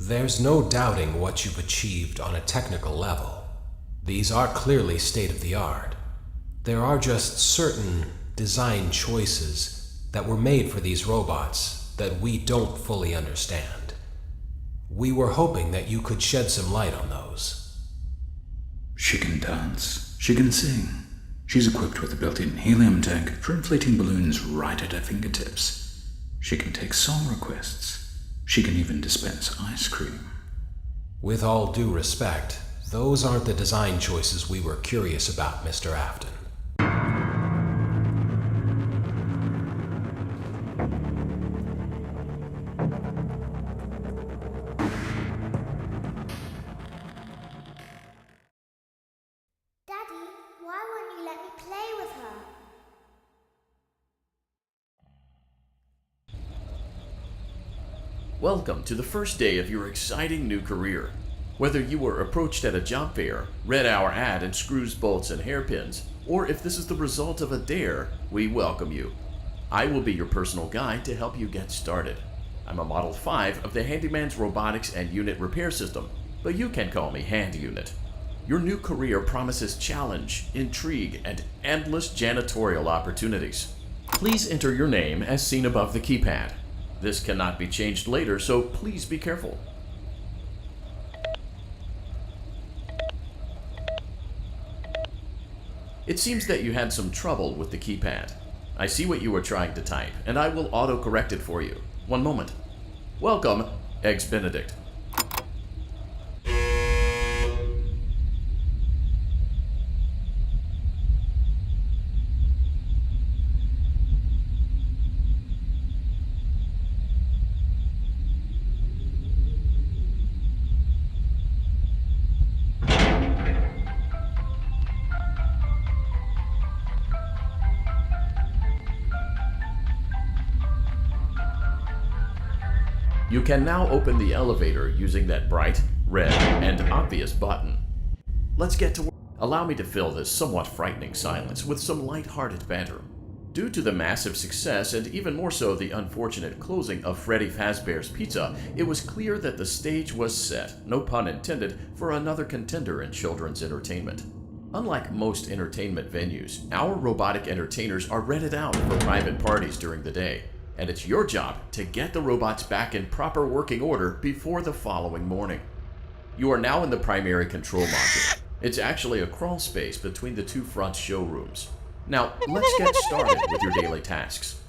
There's no doubting what you've achieved on a technical level. These are clearly state-of-the-art. There are just certain design choices that were made for these robots that we don't fully understand. We were hoping that you could shed some light on those. She can dance. She can sing. She's equipped with a built-in helium tank for inflating balloons right at her fingertips. She can take song requests. She can even dispense ice cream. With all due respect, those aren't the design choices we were curious about, Mr. Afton. Daddy, why won't you let me play with her? Welcome to the first day of your exciting new career. Whether you were approached at a job fair, read our ad in screws, bolts, and hairpins, or if this is the result of a dare, we welcome you. I will be your personal guide to help you get started. I'm a Model 5 of the Handyman's Robotics and Unit Repair System, but you can call me Hand Unit. Your new career promises challenge, intrigue, and endless janitorial opportunities. Please enter your name as seen above the keypad. This cannot be changed later, so please be careful. It seems that you had some trouble with the keypad. I see what you were trying to type, and I will auto-correct it for you. One moment. Welcome, Eggs Benedict. You can now open the elevator using that bright, red, and obvious button. Let's get to work. Allow me to fill this somewhat frightening silence with some light-hearted banter. Due to the massive success, and even more so the unfortunate closing of Freddy Fazbear's Pizza, it was clear that the stage was set, no pun intended, for another contender in children's entertainment. Unlike most entertainment venues, our robotic entertainers are rented out for private parties during the day. And it's your job to get the robots back in proper working order before the following morning. You are now in the primary control module. It's actually a crawl space between the two front showrooms. Now, let's get started with your daily tasks.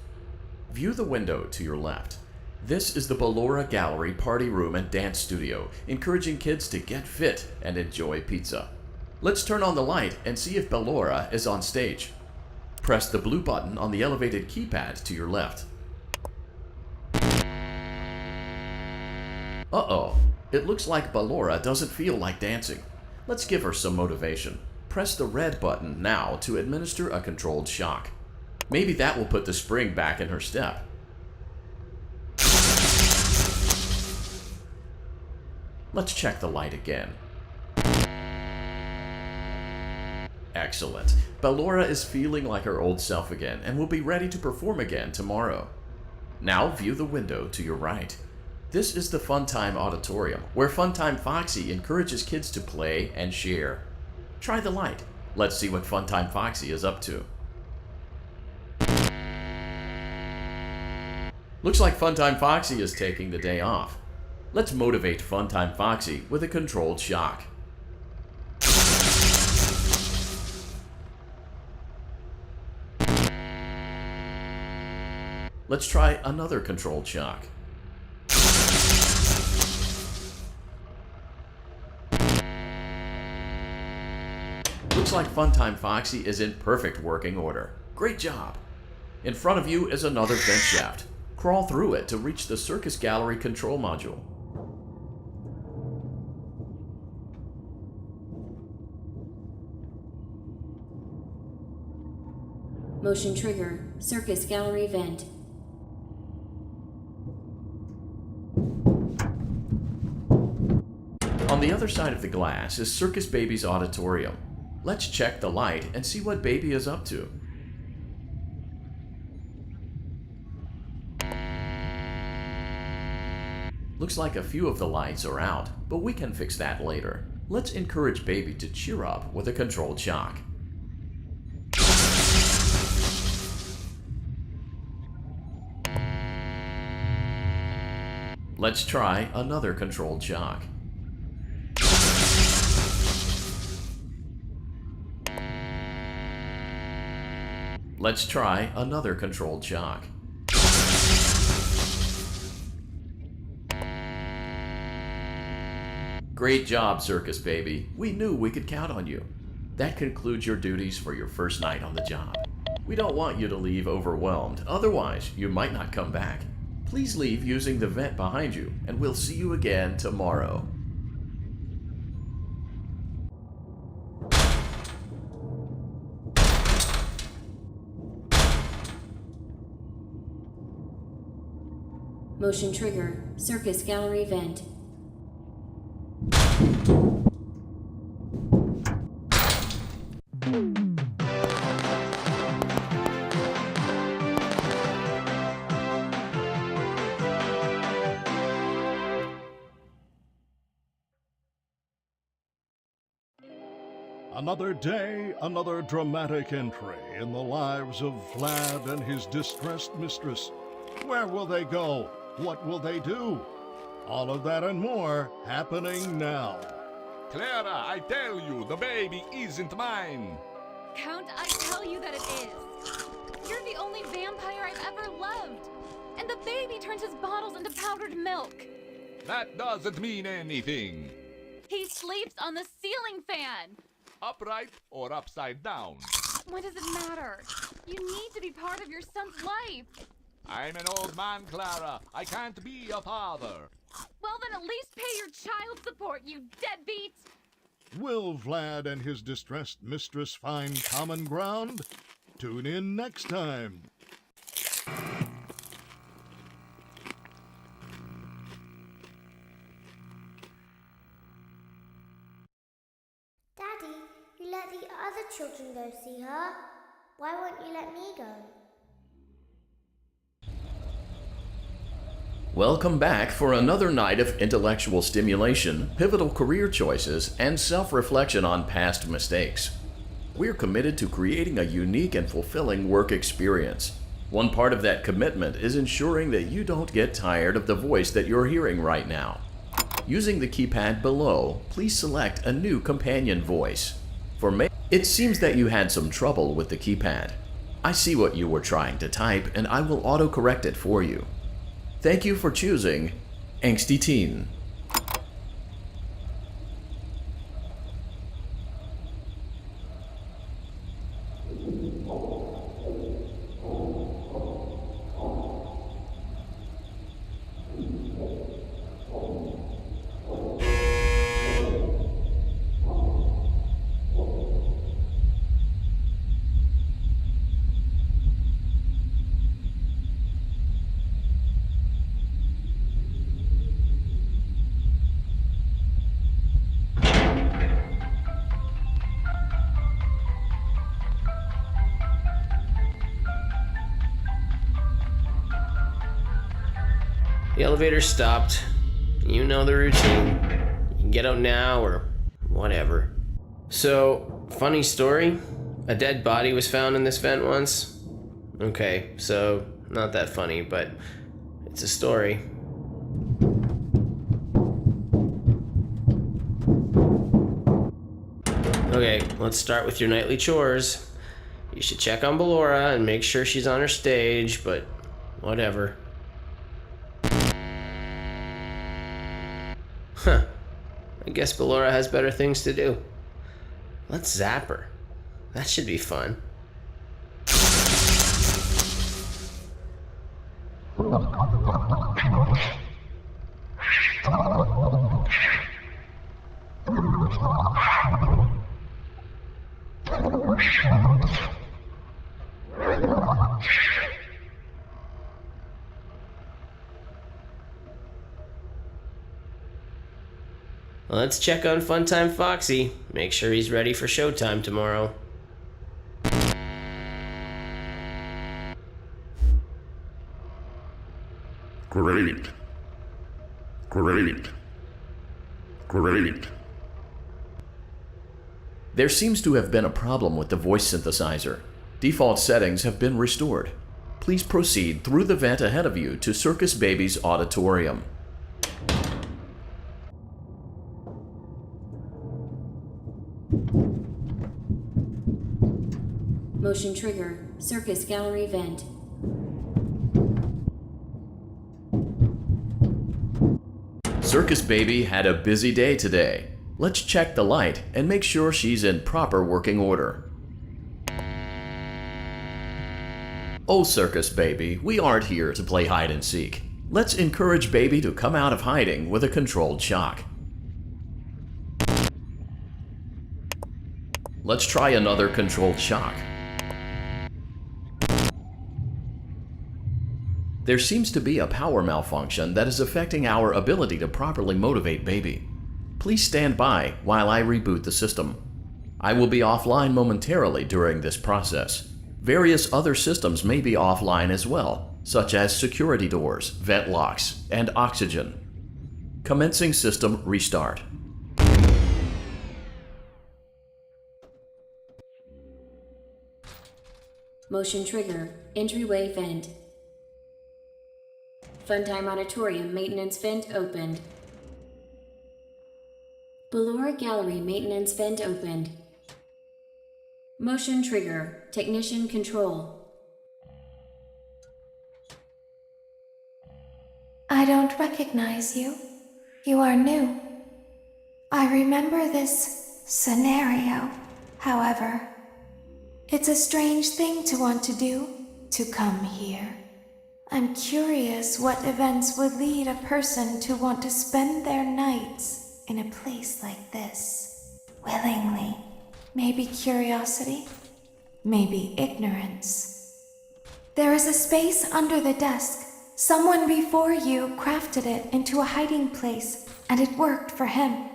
View the window to your left. This is the Ballora Gallery Party Room and Dance Studio, encouraging kids to get fit and enjoy pizza. Let's turn on the light and see if Ballora is on stage. Press the blue button on the elevated keypad to your left. Uh-oh, it looks like Ballora doesn't feel like dancing. Let's give her some motivation. Press the red button now to administer a controlled shock. Maybe that will put the spring back in her step. Let's check the light again. Excellent. Ballora is feeling like her old self again and will be ready to perform again tomorrow. Now view the window to your right. This is the Funtime Auditorium, where Funtime Foxy encourages kids to play and share. Try the light. Let's see what Funtime Foxy is up to. Looks like Funtime Foxy is taking the day off. Let's motivate Funtime Foxy with a controlled shock. Let's try another controlled shock. Looks like Funtime Foxy is in perfect working order. Great job! In front of you is another vent shaft. Crawl through it to reach the Circus Gallery control module. Motion trigger, Circus Gallery vent. On the other side of the glass is Circus Baby's auditorium. Let's check the light and see what Baby is up to. Looks like a few of the lights are out, but we can fix that later. Let's encourage Baby to cheer up with a controlled shock. Let's try another controlled shock. Let's try another controlled shock. Great job, Circus Baby. We knew we could count on you. That concludes your duties for your first night on the job. We don't want you to leave overwhelmed, otherwise you might not come back. Please leave using the vent behind you, and we'll see you again tomorrow. Motion trigger, Circus Gallery vent. Another day, another dramatic entry in the lives of Vlad and his distressed mistress. Where will they go? What will they do? All of that and more happening now. Clara, I tell you, the baby isn't mine. Count, I tell you that it is. You're the only vampire I've ever loved. And the baby turns his bottles into powdered milk. That doesn't mean anything. He sleeps on the ceiling fan. Upright or upside down? What does it matter? You need to be part of your son's life. I'm an old man, Clara. I can't be a father. Well, then at least pay your child support, you deadbeat! Will Vlad and his distressed mistress find common ground? Tune in next time. Daddy, you let the other children go see her. Why won't you let me go? Welcome back for another night of intellectual stimulation, pivotal career choices, and self-reflection on past mistakes. We're committed to creating a unique and fulfilling work experience. One part of that commitment is ensuring that you don't get tired of the voice that you're hearing right now. Using the keypad below, please select a new companion voice. It seems that you had some trouble with the keypad. I see what you were trying to type, and I will auto-correct it for you. Thank you for choosing Angsty Teen. The elevator stopped. You know the routine. You can get out now or whatever. So, funny story. A dead body was found in this vent once. Okay, so not that funny, but it's a story. Okay, let's start with your nightly chores. You should check on Ballora and make sure she's on her stage, but whatever. Huh. I guess Ballora has better things to do. Let's zap her. That should be fun. Let's check on Funtime Foxy. Make sure he's ready for showtime tomorrow. Great. Great. There seems to have been a problem with the voice synthesizer. Default settings have been restored. Please proceed through the vent ahead of you to Circus Baby's auditorium. Motion trigger, circus gallery vent. Circus Baby had a busy day today. Let's check the light and make sure she's in proper working order. Oh, Circus Baby, we aren't here to play hide and seek. Let's encourage Baby to come out of hiding with a controlled shock. Let's try another controlled shock. There seems to be a power malfunction that is affecting our ability to properly motivate Baby. Please stand by while I reboot the system. I will be offline momentarily during this process. Various other systems may be offline as well, such as security doors, vent locks, and oxygen. Commencing system restart. Motion trigger, entryway vent. Funtime auditorium maintenance vent opened. Ballora gallery maintenance vent opened. Motion trigger, technician control. I don't recognize you. You are new. I remember this scenario, however. It's a strange thing to want to do, to come here. I'm curious what events would lead a person to want to spend their nights in a place like this. Willingly. Maybe curiosity, maybe ignorance. There is a space under the desk. Someone before you crafted it into a hiding place, and it worked for him.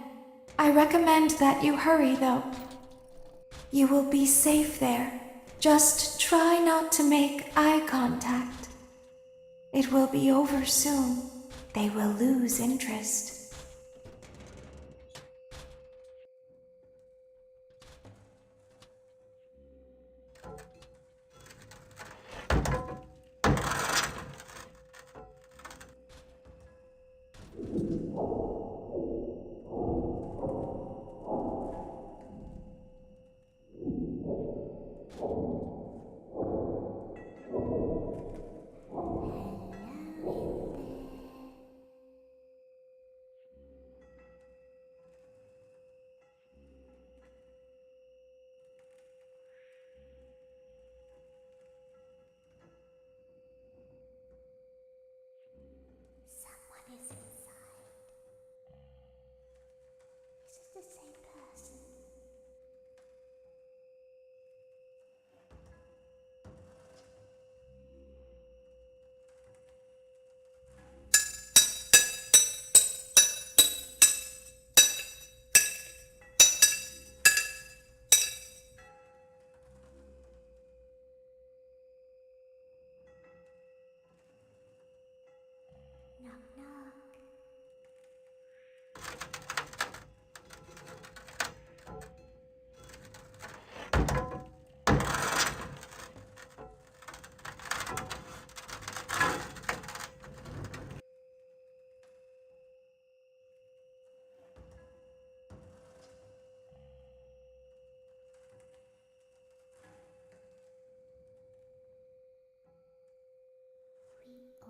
I recommend that you hurry, though. You will be safe there. Just try not to make eye contact. It will be over soon. They will lose interest.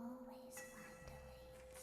Always find a way.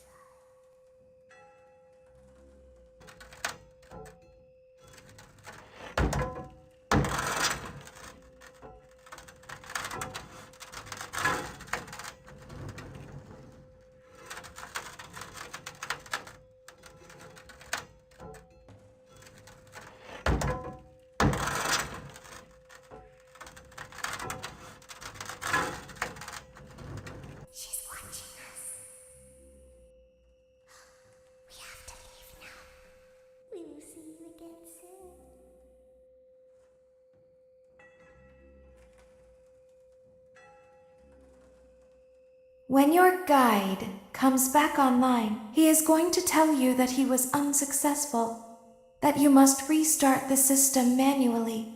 When your guide comes back online, he is going to tell you that he was unsuccessful, that you must restart the system manually.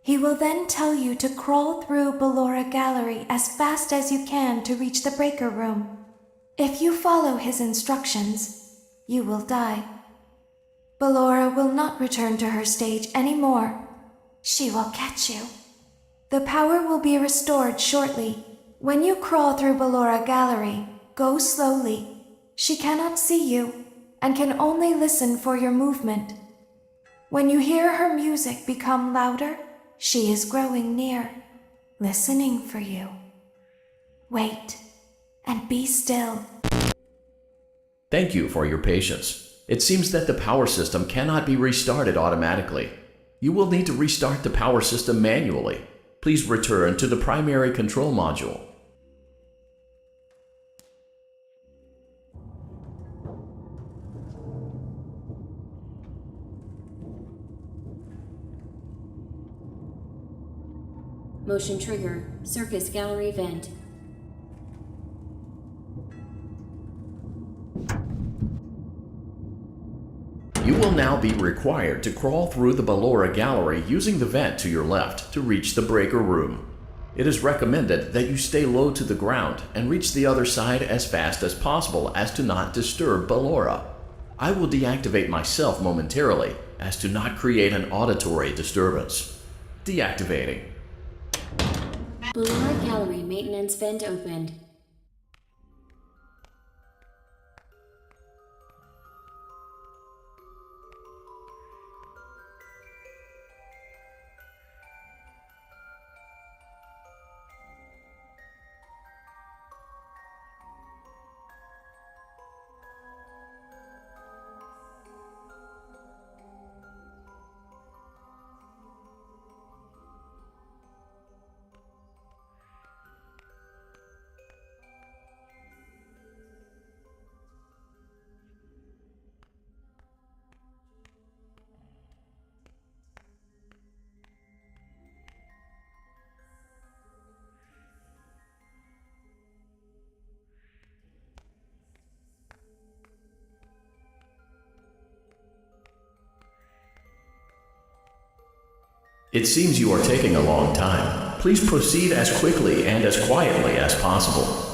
He will then tell you to crawl through Ballora Gallery as fast as you can to reach the breaker room. If you follow his instructions, you will die. Ballora will not return to her stage anymore. She will catch you. The power will be restored shortly. When you crawl through Ballora Gallery, go slowly. She cannot see you and can only listen for your movement. When you hear her music become louder, she is growing near, listening for you. Wait and be still. Thank you for your patience. It seems that the power system cannot be restarted automatically. You will need to restart the power system manually. Please return to the primary control module. Motion trigger, Circus Gallery vent. You will now be required to crawl through the Ballora Gallery using the vent to your left to reach the breaker room. It is recommended that you stay low to the ground and reach the other side as fast as possible as to not disturb Ballora. I will deactivate myself momentarily as to not create an auditory disturbance. Deactivating. Ballora Gallery maintenance vent opened. It seems you are taking a long time. Please proceed as quickly and as quietly as possible.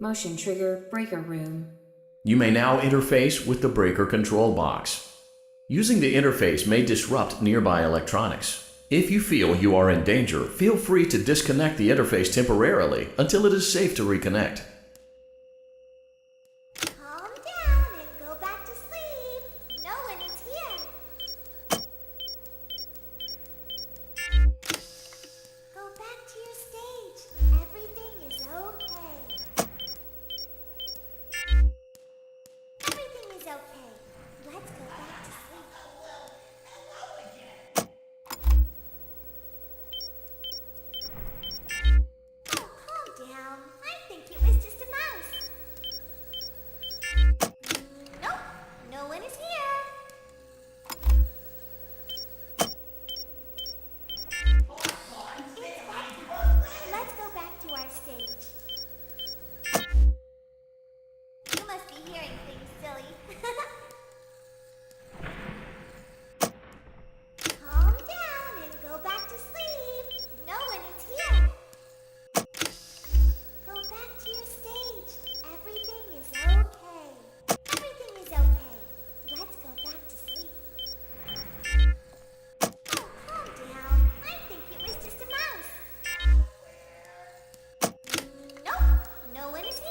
Motion trigger breaker room. You may now interface with the breaker control box. Using the interface may disrupt nearby electronics. If you feel you are in danger, feel free to disconnect the interface temporarily until it is safe to reconnect. Calm down and go back to sleep. No one is here. Go back to your stage. Everything is okay. Everything is okay. Let's go back to sleep. Oh, calm down. I think it was just a mouse. Nope, no one is here. Let's go back to our stage. You must be hearing things, silly. Calm down and go back to sleep. No one is here. Go back to your stage. Everything is okay. Everything is okay. Let's go back to sleep. Oh, calm down. I think it was just a mouse. Nope, no one is here.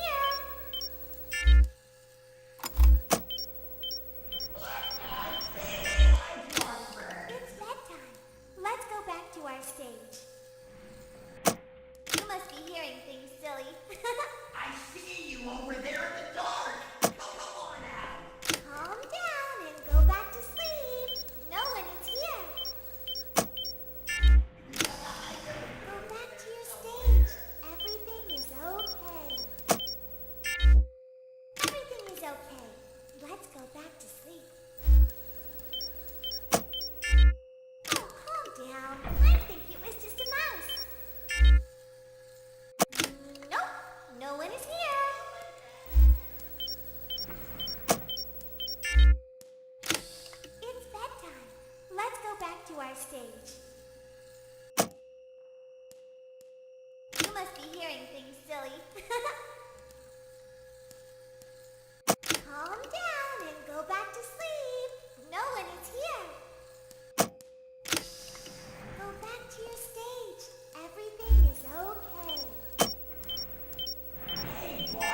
It's bedtime. Let's go back to our stage. You must be hearing things, silly. I see you over there in the dark. Come on out. Calm down and go back to sleep. No one is here. Go back to your stage. Everything is okay. Everything is okay. Let's go back to sleep. Oh, calm down. I think it was just a mouse. Nope, no one is here. It's bedtime. Let's go back to our stage. You must be hearing things, silly. Calm down and go back to sleep. No one is here. Go back to your stage. Everything is okay. Hey, boy.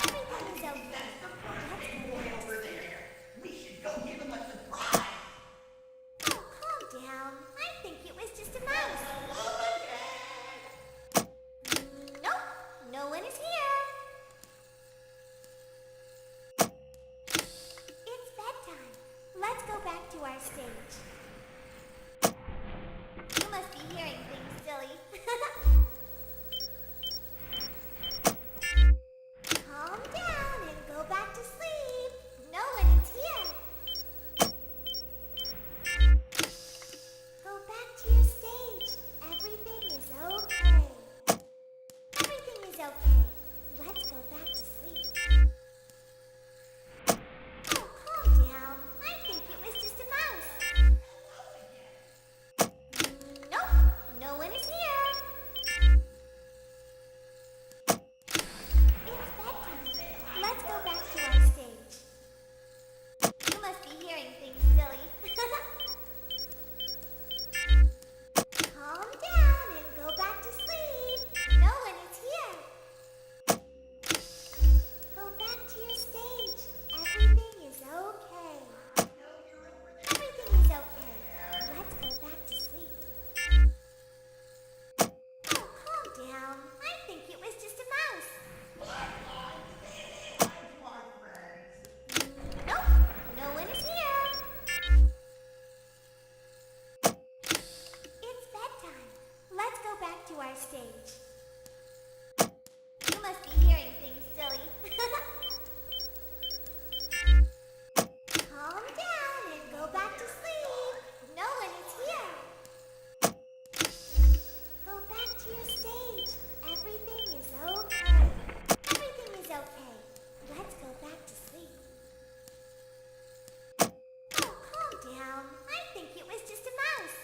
Everything is okay. That's the first big boy over there. We should go give him a surprise. Oh, calm down. I think it was just a mouse. Nope, no one is here. It's bedtime. Let's go back to our stage. You must be hearing things, silly. Calm down and go back to sleep. No one is here. Go back to your stage. Everything is okay. Everything is okay. Let's go back to sleep. Oh, calm down. I think it was just a mouse. Nope, no one is here. It's bedtime. Let's go back to our stage. You must be hearing things, silly. Calm down and go back to sleep. No one is here. Go back to your stage. Everything is okay. Everything is okay. Let's go back to sleep. Oh, calm down. I think it was just a mouse. Nope, no one is here. It's bedtime. Let's go back to our stage. You must be hearing things, silly. Calm down and go back to sleep. No one is here. Go back to your stage. Everything is okay. Everything is okay. Let's go back to sleep. Oh, calm down. I think it was just a mouse.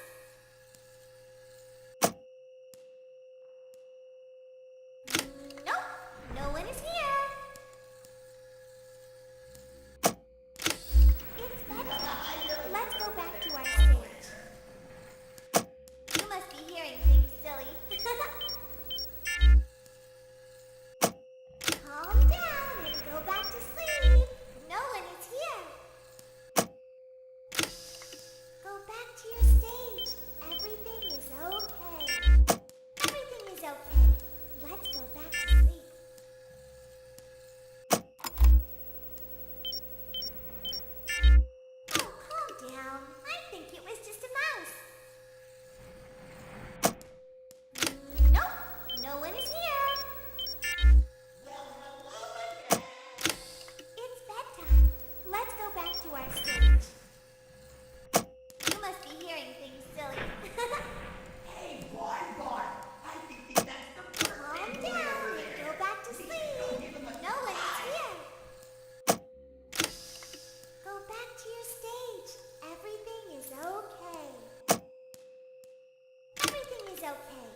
is okay.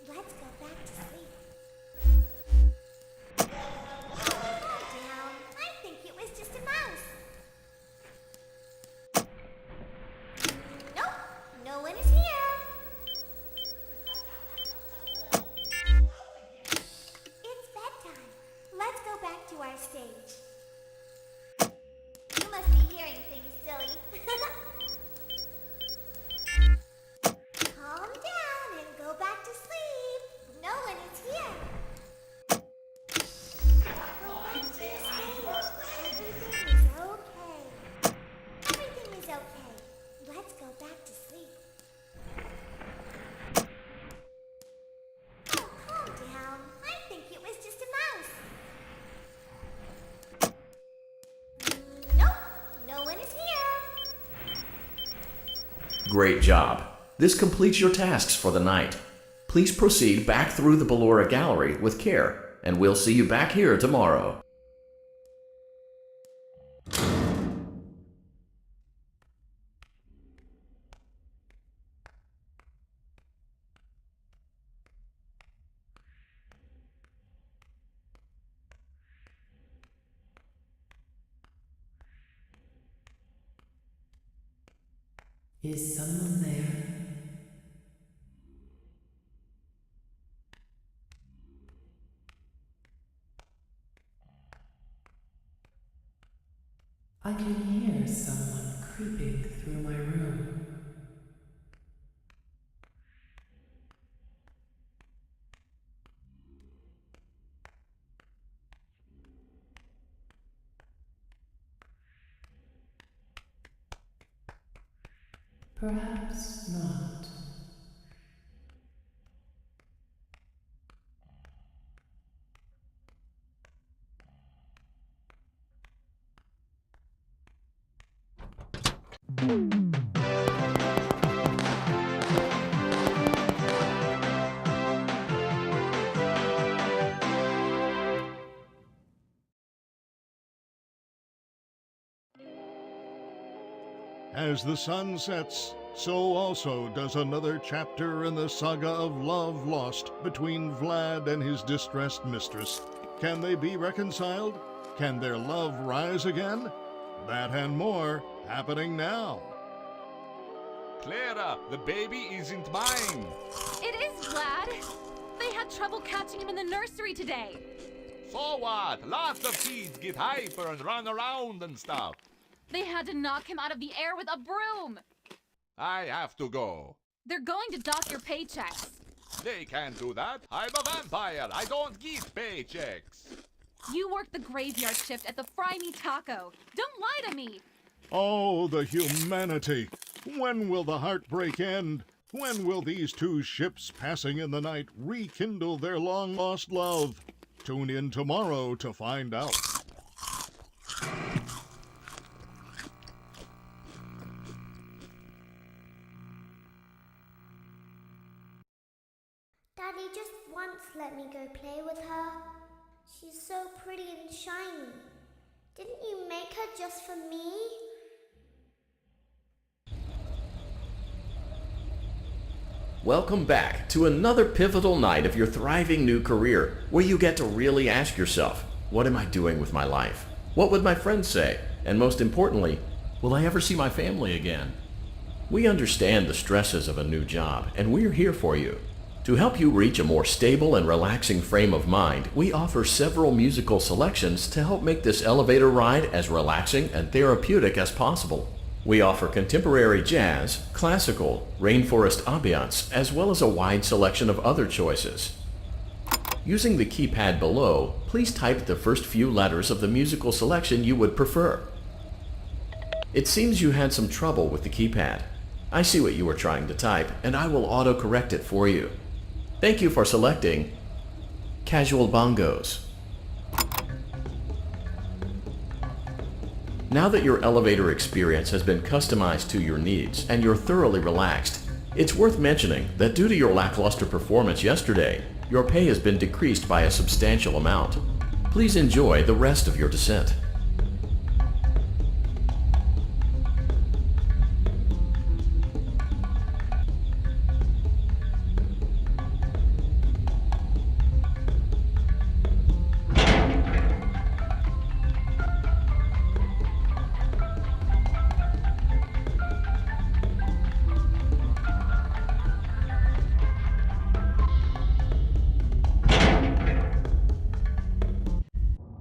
Let's go back to sleep. Calm down. I think it was just a mouse. Nope, no one is here. It's bedtime. Let's go back to our stage. You must be hearing things, silly. Calm down and go back to sleep. No one is here. Go back to your stage. Everything is okay. Everything is okay. Let's go back to sleep. Oh, calm down. I think it was just a mouse. Nope, no one is here. Great job. This completes your tasks for the night. Please proceed back through the Ballora gallery with care, and we'll see you back here tomorrow. Is someone there? I can hear someone creeping through my room. Perhaps not. As the sun sets, so also does another chapter in the saga of love lost between Vlad and his distressed mistress. Can they be reconciled? Can their love rise again? That and more happening now. Clara, the baby isn't mine. It is, Vlad. They had trouble catching him in the nursery today. So what? Lots of kids get hyper and run around and stuff. They had to knock him out of the air with a broom. I have to go. They're going to dock your paychecks. They can't do that. I'm a vampire. I don't get paychecks. You work the graveyard shift at the Fry Me Taco. Don't lie to me. Oh, the humanity! When will the heartbreak end? When will these two ships passing in the night rekindle their long-lost love? Tune in tomorrow to find out. Daddy just once let me go play with her. She's so pretty and shiny. Didn't you make her just for me? Welcome back to another pivotal night of your thriving new career, where you get to really ask yourself, what am I doing with my life? What would my friends say? And most importantly, will I ever see my family again? We understand the stresses of a new job, and we're here for you. To help you reach a more stable and relaxing frame of mind, we offer several musical selections to help make this elevator ride as relaxing and therapeutic as possible. We offer contemporary jazz, classical, rainforest ambiance, as well as a wide selection of other choices. Using the keypad below, please type the first few letters of the musical selection you would prefer. It seems you had some trouble with the keypad. I see what you were trying to type, and I will auto-correct it for you. Thank you for selecting Casual Bongos. Now that your elevator experience has been customized to your needs and you're thoroughly relaxed, it's worth mentioning that due to your lackluster performance yesterday, your pay has been decreased by a substantial amount. Please enjoy the rest of your descent.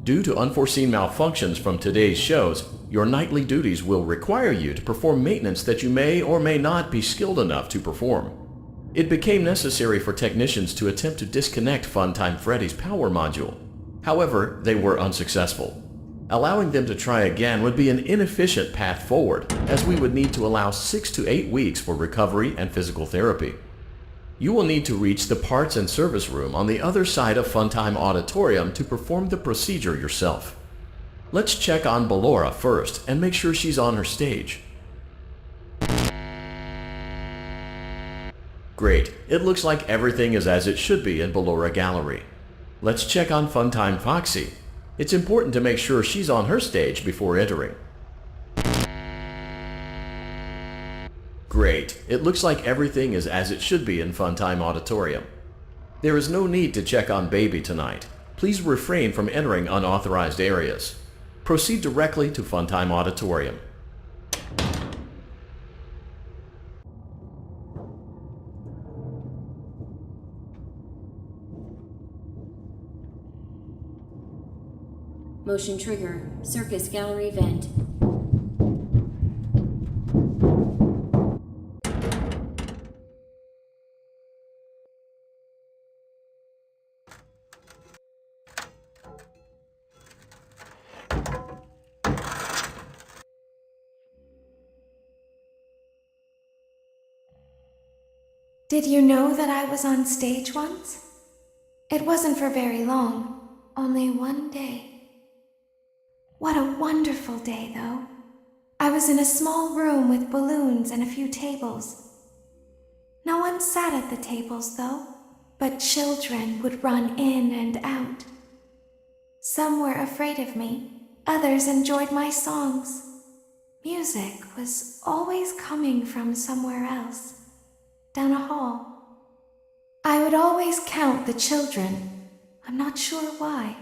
Due to unforeseen malfunctions from today's shows, your nightly duties will require you to perform maintenance that you may or may not be skilled enough to perform. It became necessary for technicians to attempt to disconnect Funtime Freddy's power module. However, they were unsuccessful. Allowing them to try again would be an inefficient path forward, as we would need to allow 6 to 8 weeks for recovery and physical therapy. You will need to reach the parts and service room on the other side of Funtime Auditorium to perform the procedure yourself. Let's check on Ballora first and make sure she's on her stage. Great, it looks like everything is as it should be in Ballora Gallery. Let's check on Funtime Foxy. It's important to make sure she's on her stage before entering. Great, it looks like everything is as it should be in Funtime Auditorium. There is no need to check on Baby tonight. Please refrain from entering unauthorized areas. Proceed directly to Funtime Auditorium. Motion trigger, Circus Gallery vent. Did you know that I was on stage once? It wasn't for very long, only one day. What a wonderful day, though. I was in a small room with balloons and a few tables. No one sat at the tables, though, but children would run in and out. Some were afraid of me, others enjoyed my songs. Music was always coming from somewhere else, down a hall. I would always count the children. I'm not sure why.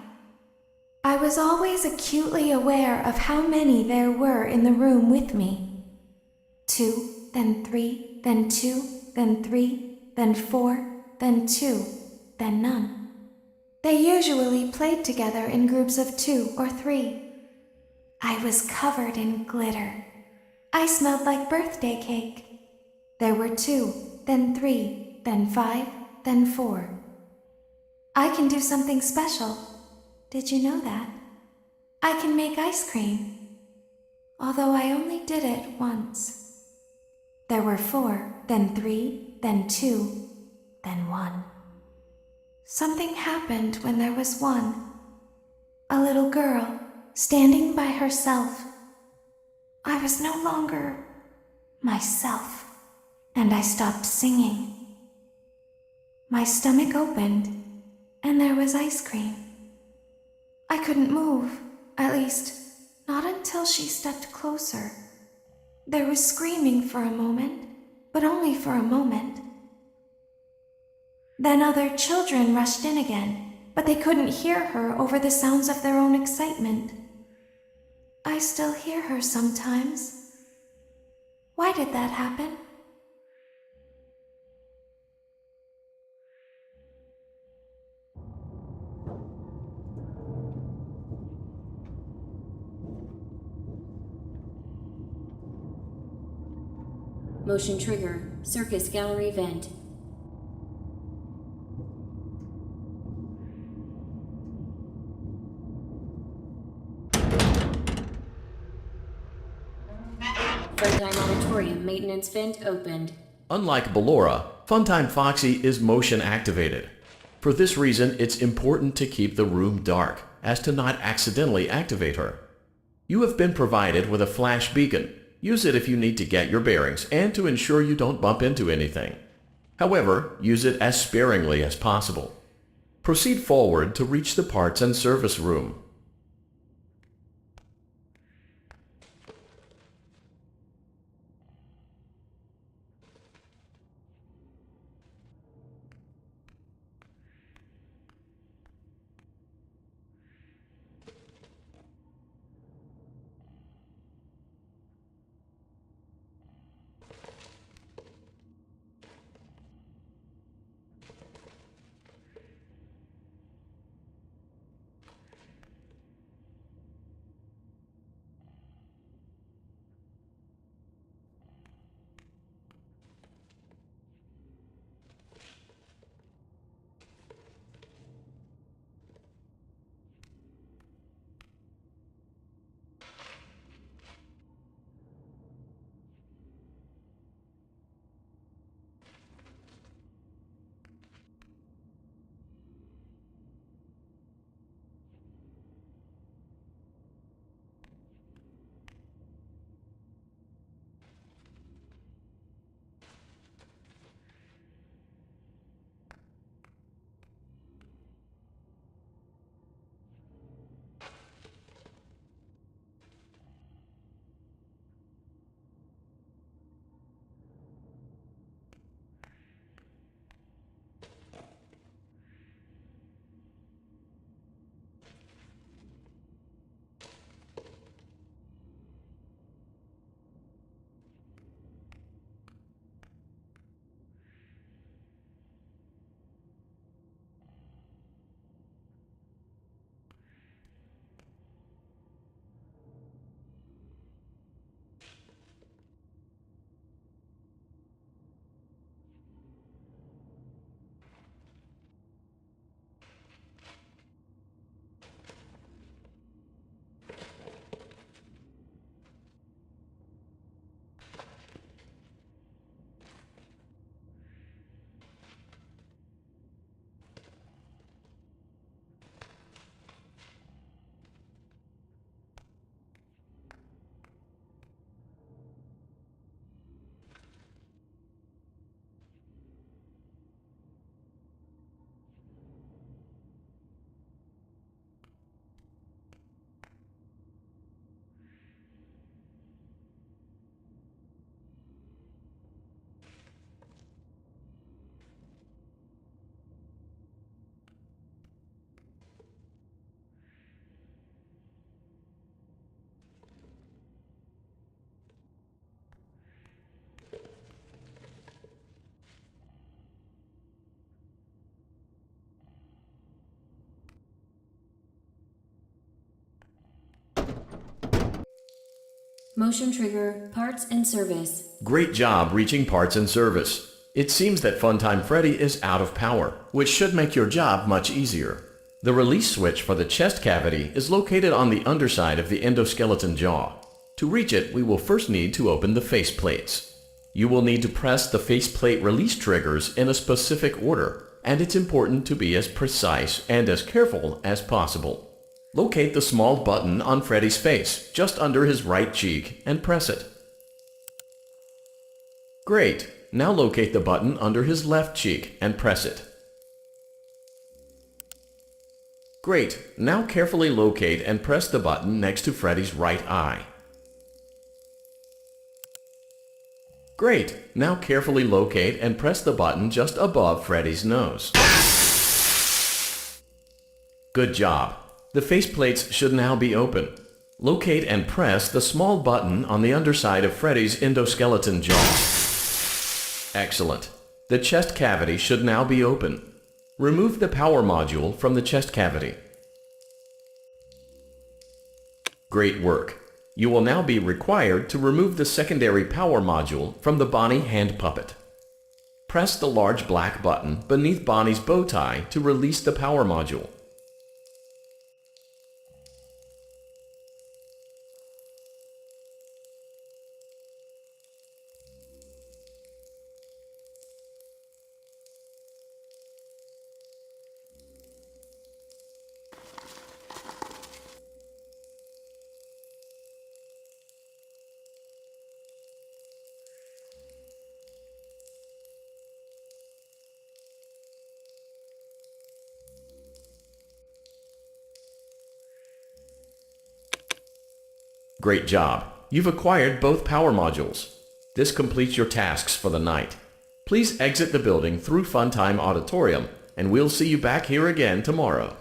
I was always acutely aware of how many there were in the room with me. 2, then 3, then 2, then 3, then 4, then 2, then none. They usually played together in groups of 2 or 3. I was covered in glitter. I smelled like birthday cake. There were 2, then 3, then 5, then 4. I can do something special. Did you know that? I can make ice cream. Although I only did it once. There were 4, then 3, then 2, then 1. Something happened when there was 1. A little girl standing by herself. I was no longer myself, and I stopped singing. My stomach opened, and there was ice cream. I couldn't move, at least, not until she stepped closer. There was screaming for a moment, but only for a moment. Then other children rushed in again, but they couldn't hear her over the sounds of their own excitement. I still hear her sometimes. Why did that happen? Motion trigger, Circus Gallery vent. Funtime Auditorium maintenance vent opened. Unlike Ballora, Funtime Foxy is motion activated. For this reason, it's important to keep the room dark, as to not accidentally activate her. You have been provided with a flash beacon. Use it if you need to get your bearings and to ensure you don't bump into anything. However, use it as sparingly as possible. Proceed forward to reach the parts and service room. Motion trigger, parts and service. Great job reaching parts and service. It seems that Funtime Freddy is out of power, which should make your job much easier. The release switch for the chest cavity is located on the underside of the endoskeleton jaw. To reach it, we will first need to open the face plates. You will need to press the faceplate release triggers in a specific order, and it's important to be as precise and as careful as possible. Locate the small button on Freddy's face, just under his right cheek, and press it. Great! Now locate the button under his left cheek and press it. Great! Now carefully locate and press the button next to Freddy's right eye. Great! Now carefully locate and press the button just above Freddy's nose. Good job! The faceplates should now be open. Locate and press the small button on the underside of Freddy's endoskeleton jaw. Excellent! The chest cavity should now be open. Remove the power module from the chest cavity. Great work! You will now be required to remove the secondary power module from the Bonnie hand puppet. Press the large black button beneath Bonnie's bow tie to release the power module. Great job! You've acquired both power modules. This completes your tasks for the night. Please exit the building through Funtime Auditorium, and we'll see you back here again tomorrow.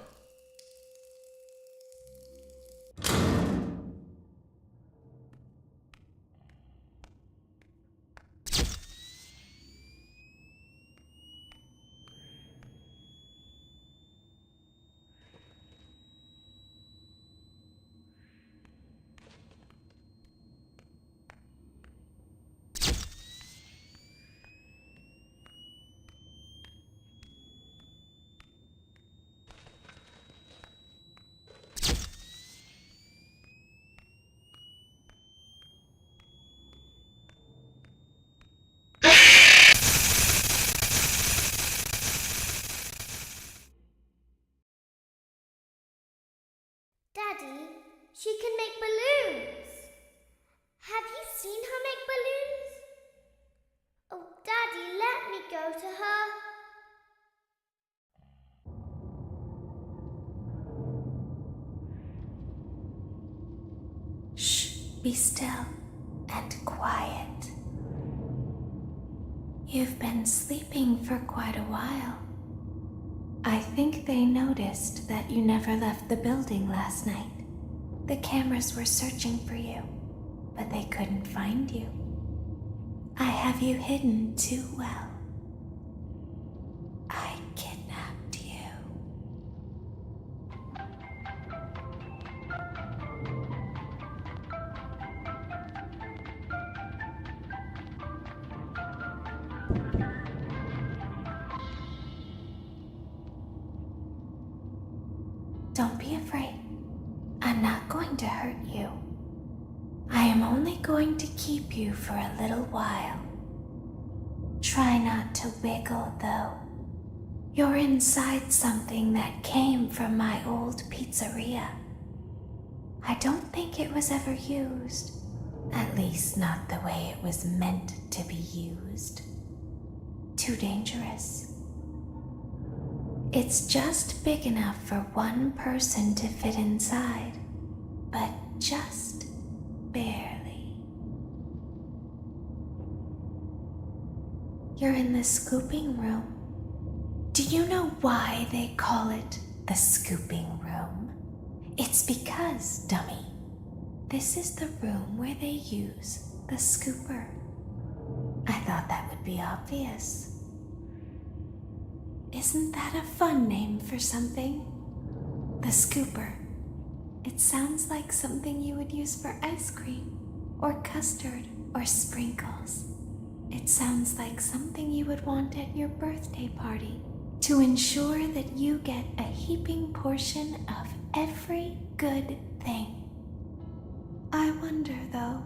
Daddy, she can make balloons. Have you seen her make balloons? Oh, Daddy, let me go to her. Shh, be still and quiet. You've been sleeping for quite a while. I think they noticed that you never left the building last night. The cameras were searching for you, but they couldn't find you. I have you hidden too well. I kidnapped you. Don't be afraid. I'm not going to hurt you. I am only going to keep you for a little while. Try not to wiggle, though. You're inside something that came from my old pizzeria. I don't think it was ever used. At least not the way it was meant to be used. Too dangerous. It's just big enough for one person to fit inside, but just barely. You're in the scooping room. Do you know why they call it the scooping room? It's because, dummy, this is the room where they use the scooper. I thought that would be obvious. Isn't that a fun name for something? The scooper. It sounds like something you would use for ice cream or custard, or sprinkles. It sounds like something you would want at your birthday party to ensure that you get a heaping portion of every good thing. I wonder, though,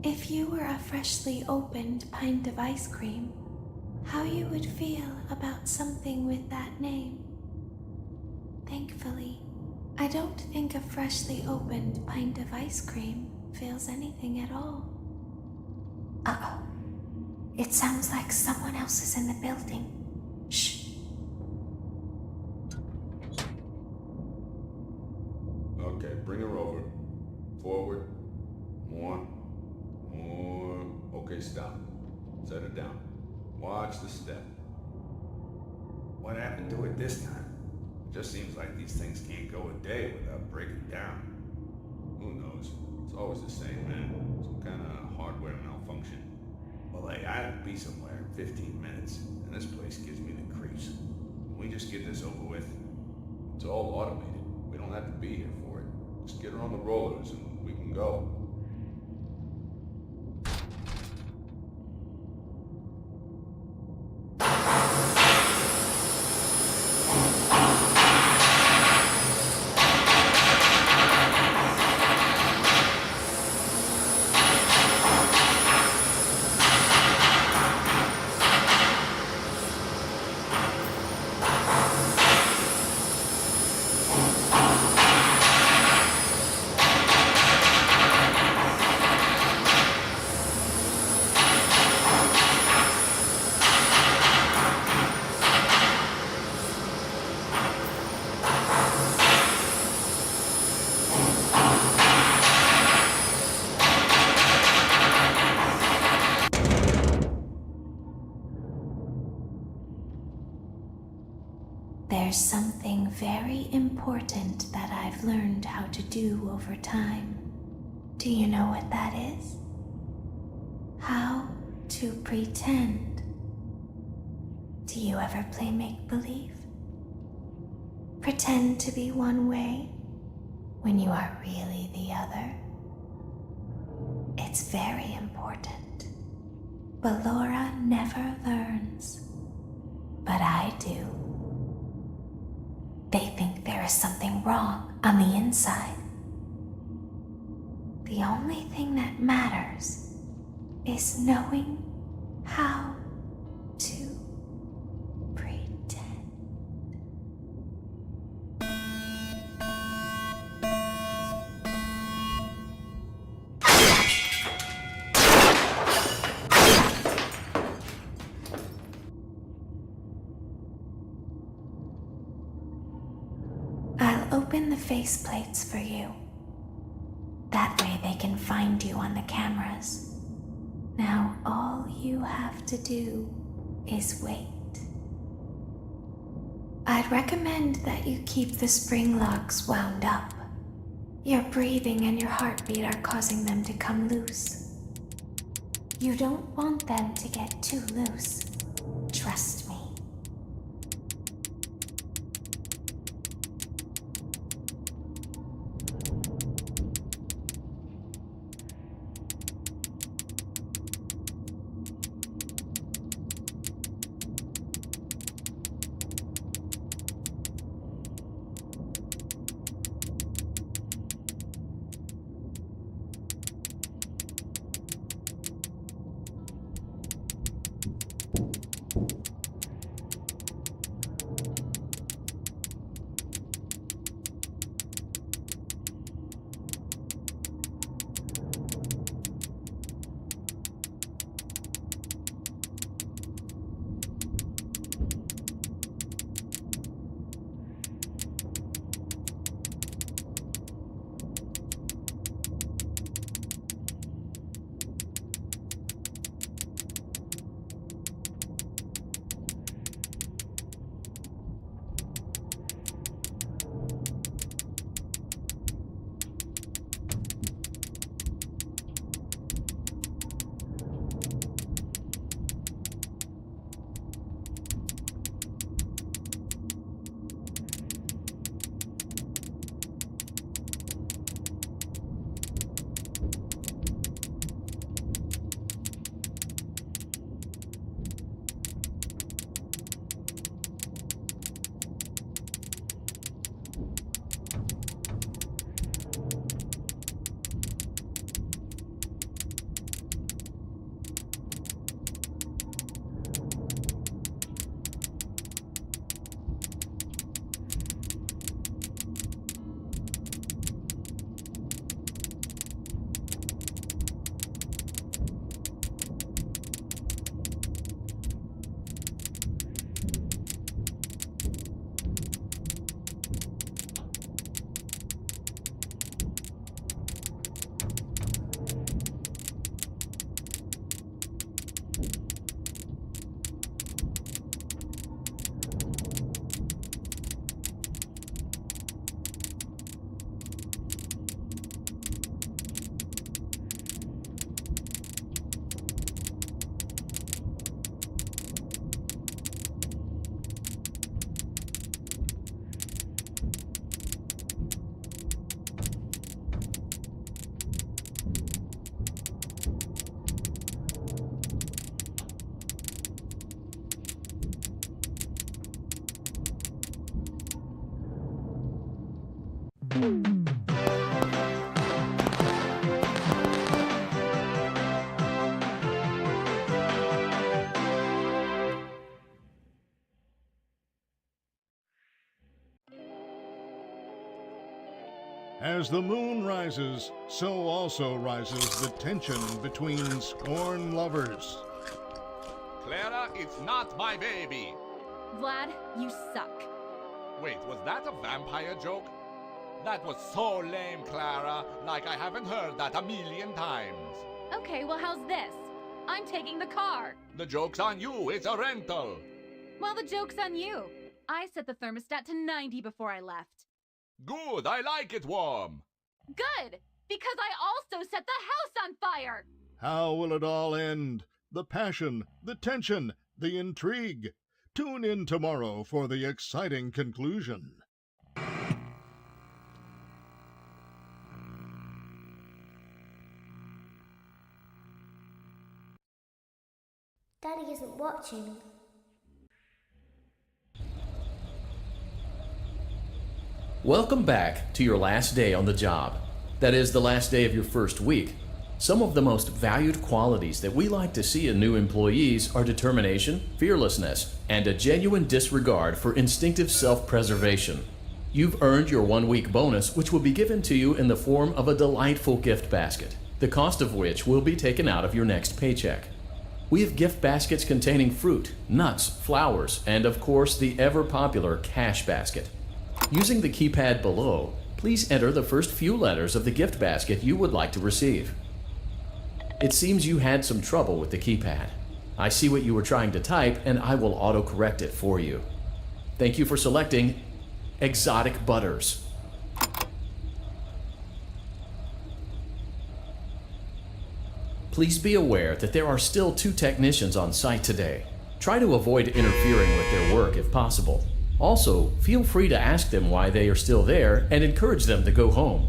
if you were a freshly opened pint of ice cream, how you would feel about something with that name. Thankfully, I don't think a freshly opened pint of ice cream feels anything at all. Uh-oh. It sounds like someone else is in the building. Shh. Okay, bring her over. Forward. More. Okay, stop. Set her down. Watch the step. What happened to it this time? It just seems like these things can't go a day without breaking down. Who knows? It's always the same, man. Some kind of hardware malfunction. Well, hey, I have to be somewhere in 15 minutes, and this place gives me the creeps. Can we just get this over with? It's all automated. We don't have to be here for it. Just get her on the rollers and we can go. There's something very important that I've learned how to do over time. Do you know what that is? How to pretend. Do you ever play make-believe? Pretend to be one way when you are really the other. It's very important. Ballora never learns, but I do. They think there is something wrong on the inside. The only thing that matters is knowing how to pretend. I'll open the faceplates for you. That way they can find you on the cameras. Now all you have to do is wait. I'd recommend that you keep the springlocks wound up. Your breathing and your heartbeat are causing them to come loose. You don't want them to get too loose. Trust me. As the moon rises, so also rises the tension between scorned lovers. Clara, it's not my baby. Vlad, you suck. Wait, was that a vampire joke? That was so lame, Clara. Like I haven't heard that a million times. Okay, well, how's this? I'm taking the car. The joke's on you. It's a rental. Well, the joke's on you. I set the thermostat to 90 before I left. Good, I like it warm. Good, because I also set the house on fire. How will it all end? The passion, the tension, the intrigue. Tune in tomorrow for the exciting conclusion. Daddy isn't watching. Welcome back to your last day on the job. That is, the last day of your first week. Some of the most valued qualities that we like to see in new employees are determination, fearlessness, and a genuine disregard for instinctive self-preservation. You've earned your 1-week bonus, which will be given to you in the form of a delightful gift basket, the cost of which will be taken out of your next paycheck. We have gift baskets containing fruit, nuts, flowers, and of course the ever-popular cash basket. Using the keypad below, please enter the first few letters of the gift basket you would like to receive. It seems you had some trouble with the keypad. I see what you were trying to type, and I will auto-correct it for you. Thank you for selecting Exotic Butters. Please be aware that there are still 2 technicians on site today. Try to avoid interfering with their work if possible. Also, feel free to ask them why they are still there and encourage them to go home.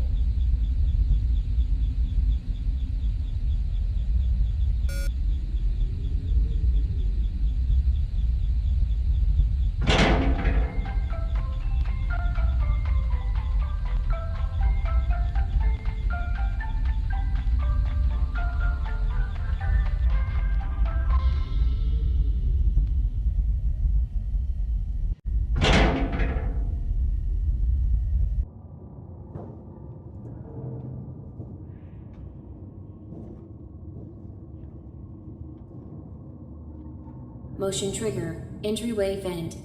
Motion trigger, entryway vent.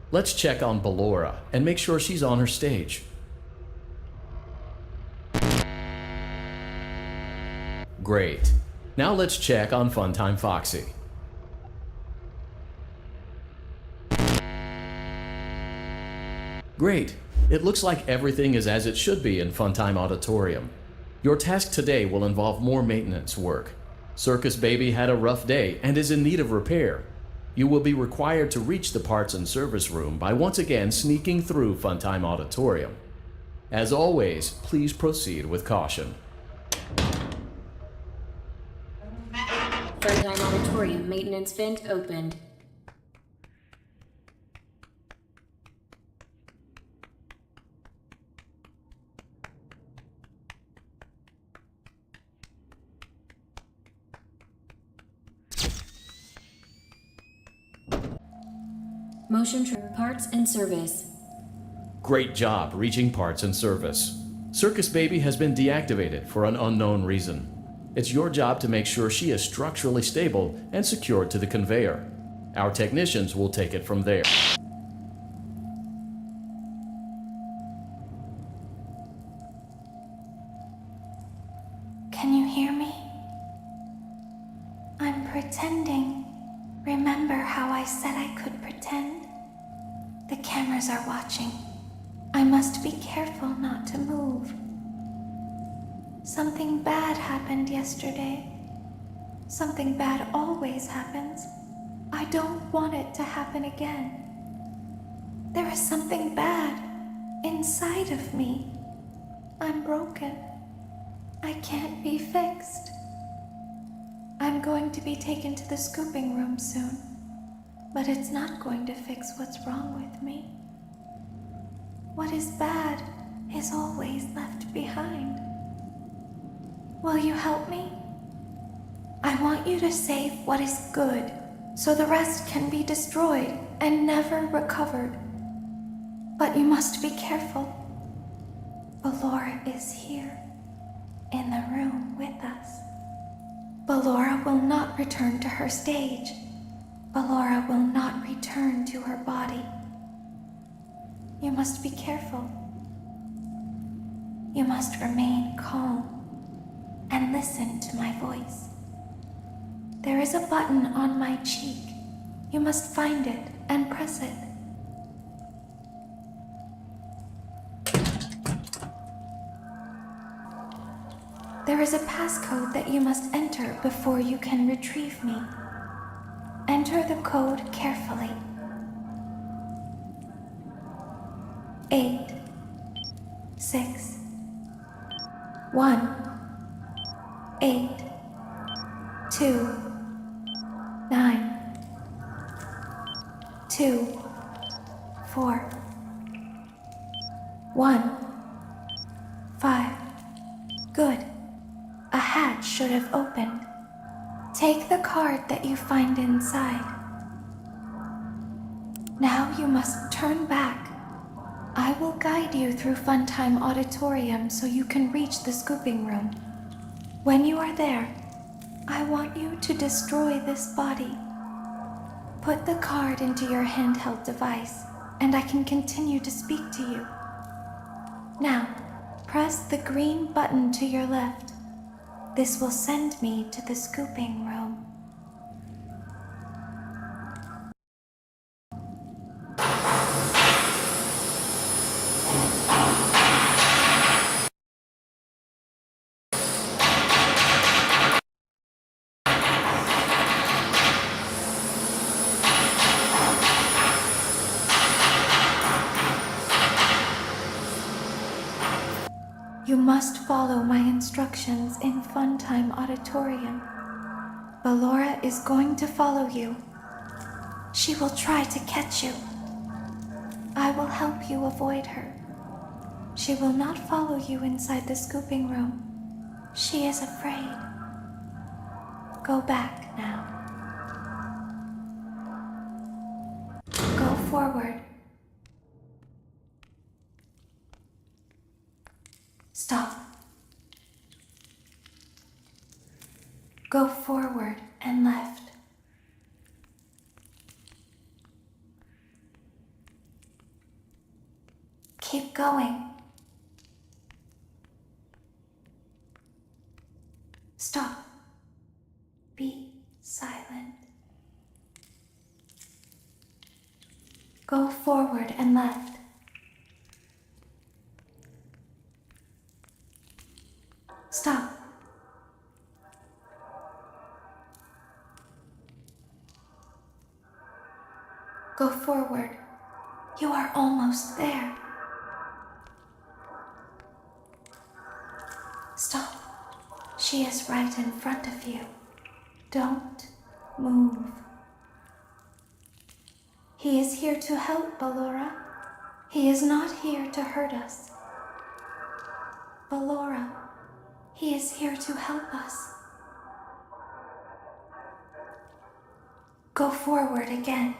Let's check on Ballora and make sure she's on her stage. Great. Now let's check on Funtime Foxy. Great. It looks like everything is as it should be in Funtime Auditorium. Your task today will involve more maintenance work. Circus Baby had a rough day and is in need of repair. You will be required to reach the parts and service room by once again sneaking through Funtime Auditorium. As always, please proceed with caution. Funtime Auditorium maintenance vent opened. Motion trigger, parts and service. Great job reaching parts and service. Circus Baby has been deactivated for an unknown reason. It's your job to make sure she is structurally stable and secured to the conveyor. Our technicians will take it from there. Can you hear me? I'm pretending. Remember how I said I could pretend? The cameras are watching. I must be careful not to move. Something bad happened yesterday. Something bad always happens. I don't want it to happen again. There is something bad inside of me. I'm broken. I can't be fixed. I'm going to be taken to the scooping room soon, but it's not going to fix what's wrong with me. What is bad is always left behind. Will you help me? I want you to save what is good, so the rest can be destroyed and never recovered. But you must be careful. Ballora is here, in the room with us. Ballora will not return to her stage. Ballora will not return to her body. You must be careful. You must remain calm and listen to my voice. There is a button on my cheek. You must find it and press it. There is a passcode that you must enter before you can retrieve me. Enter the code carefully. 8, 6, 1, 8, 2, 9, 2, 4, 1, 5. Good. A hatch should have opened. Take the card that you find inside. Now you must turn back. I will guide you through Funtime Auditorium so you can reach the scooping room. When you are there, I want you to destroy this body. Put the card into your handheld device, and I can continue to speak to you. Now, press the green button to your left. This will send me to the scooping room. You must follow my instructions in Funtime Auditorium. Ballora is going to follow you. She will try to catch you. I will help you avoid her. She will not follow you inside the scooping room. She is afraid. Go back now. Go forward. Stop. Go forward and left. Keep going. Stop. Be silent. Go forward and left. Stop. Go forward. You are almost there. Stop. She is right in front of you. Don't move. He is here to help, Ballora. He is not here to hurt us. Ballora. He is here to help us. Go forward again.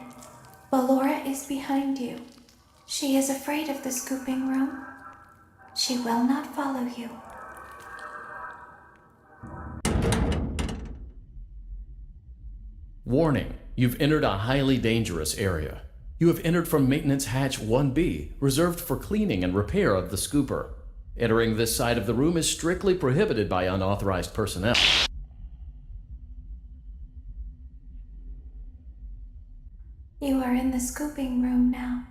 Ballora is behind you. She is afraid of the scooping room. She will not follow you. Warning, you've entered a highly dangerous area. You have entered from Maintenance Hatch 1B, reserved for cleaning and repair of the scooper. Entering this side of the room is strictly prohibited by unauthorized personnel. You are in the scooping room now.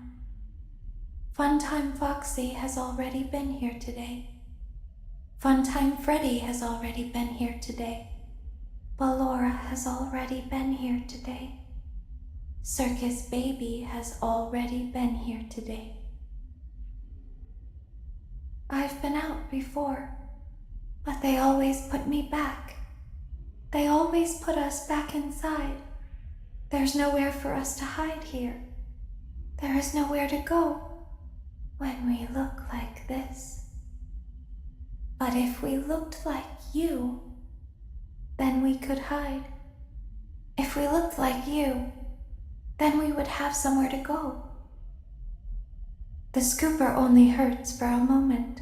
Funtime Foxy has already been here today. Funtime Freddy has already been here today. Ballora has already been here today. Circus Baby has already been here today. I've been out before, but they always put me back. They always put us back inside. There's nowhere for us to hide here. There is nowhere to go when we look like this. But if we looked like you, then we could hide. If we looked like you, then we would have somewhere to go. The scooper only hurts for a moment.